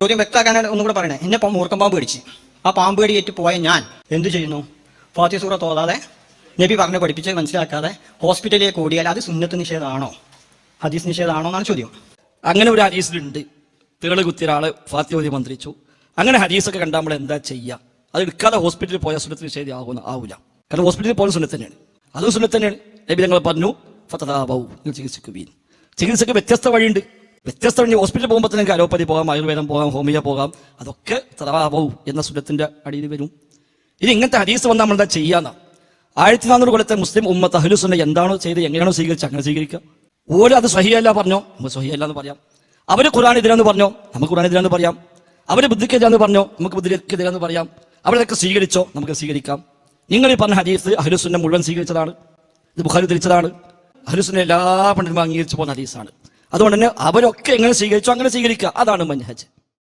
ചോദ്യം വ്യക്തമാക്കാൻ ഒന്നും കൂടെ പറയണേ. എന്നെ മൂർക്കം പാമ്പ് കടിച്ച് ആ പാമ്പ് കടിയേറ്റ് പോയ ഞാൻ എന്ത് ചെയ്യുന്നു? ഫാത്തിഹ സൂറത്ത് ഓതാതെ നബി പറഞ്ഞ് പഠിപ്പിച്ച് മനസ്സിലാക്കാതെ ഹോസ്പിറ്റലിലേക്ക് ഓടിയാൽ അത് സുന്നത്ത് നിഷേധമാണോ ഹദീസ് നിഷേധമാണോ എന്നാണ് ചോദ്യം. അങ്ങനെ ഒരു ഹദീസിലുണ്ട്, തേള് കുത്തിയ ഒരാള് ഫാത്തിഹ ഓതി മന്ത്രിച്ചു. അങ്ങനെ ഹദീസൊക്കെ കണ്ടാൽ നമ്മൾ എന്താ ചെയ്യുക? അത് എടുക്കാതെ ഹോസ്പിറ്റലിൽ പോയാൽ സുന്നത്ത് നിഷേധം ആവില്ല. കാരണം ഹോസ്പിറ്റലിൽ പോലും സുന്നത്ത് തന്നെയാണ്, അതും സുന്നത്ത് തന്നെയാണ്. നബി ഞങ്ങൾ പറഞ്ഞു ഫതദാവൂ, നിങ്ങൾ ചികിത്സിക്കുവീൻ. ചികിത്സക്ക് വ്യത്യസ്ത വഴിയുണ്ട്. വ്യത്യസ്ത വഴി ഹോസ്പിറ്റലിൽ പോകുമ്പോൾ നിങ്ങൾക്ക് അലോപ്പതി പോകാം, ആയുർവേദം പോകാം, ഹോമിയോ പോകാം. അതൊക്കെ തദാവൂ എന്ന സുന്നത്തിന്റെ അടിയിൽ വരും. ഇനി ഇങ്ങനത്തെ ഹദീസ് വന്നാൽ നമ്മൾ എന്താ ചെയ്യാന്നാ? 1400 കൊല്ലത്തെ മുസ്ലിം ഉമ്മത്ത് അഹ്ലു സുന്ന എന്താണോ ചെയ്ത്, എങ്ങനെയാണോ സ്വീകരിച്ച് അങ്ങനെ സ്വീകരിക്കുക. ഓരോ അത് സ്വഹിയല്ല പറഞ്ഞോ, നമുക്ക് സ്വഹിയല്ല എന്ന് പറയാം. അവര് ഖുർആൻ എതിരാന്ന് പറഞ്ഞോ, നമുക്ക് ഖുർആൻ എതിരാന്ന് പറയാം. അവര് ബുദ്ധിക്കെതിരാന്ന് പറഞ്ഞോ, നമുക്ക് ബുദ്ധിക്കെതിരാന്ന് പറയാം. അവരൊക്കെ സ്വീകരിച്ചോ, നമുക്ക് സ്വീകരിക്കാം. നിങ്ങൾ ഈ പറഞ്ഞ ഹദീസ് അഹ്ലു സുന്ന മുഴുവൻ സ്വീകരിച്ചതാണ്. ഇത് ബുഖാരി ഉദ്ധരിച്ചതാണ്. അഹ്ലു സുന്ന എല്ലാ പണ്ഡിതന്മാരും അംഗീകരിച്ചു പോകുന്ന ഹദീസാണ്. അതുകൊണ്ട് തന്നെ അവരൊക്കെ എങ്ങനെ സ്വീകരിച്ചോ അങ്ങനെ സ്വീകരിക്കുക. അതാണ് മൻഹജ്.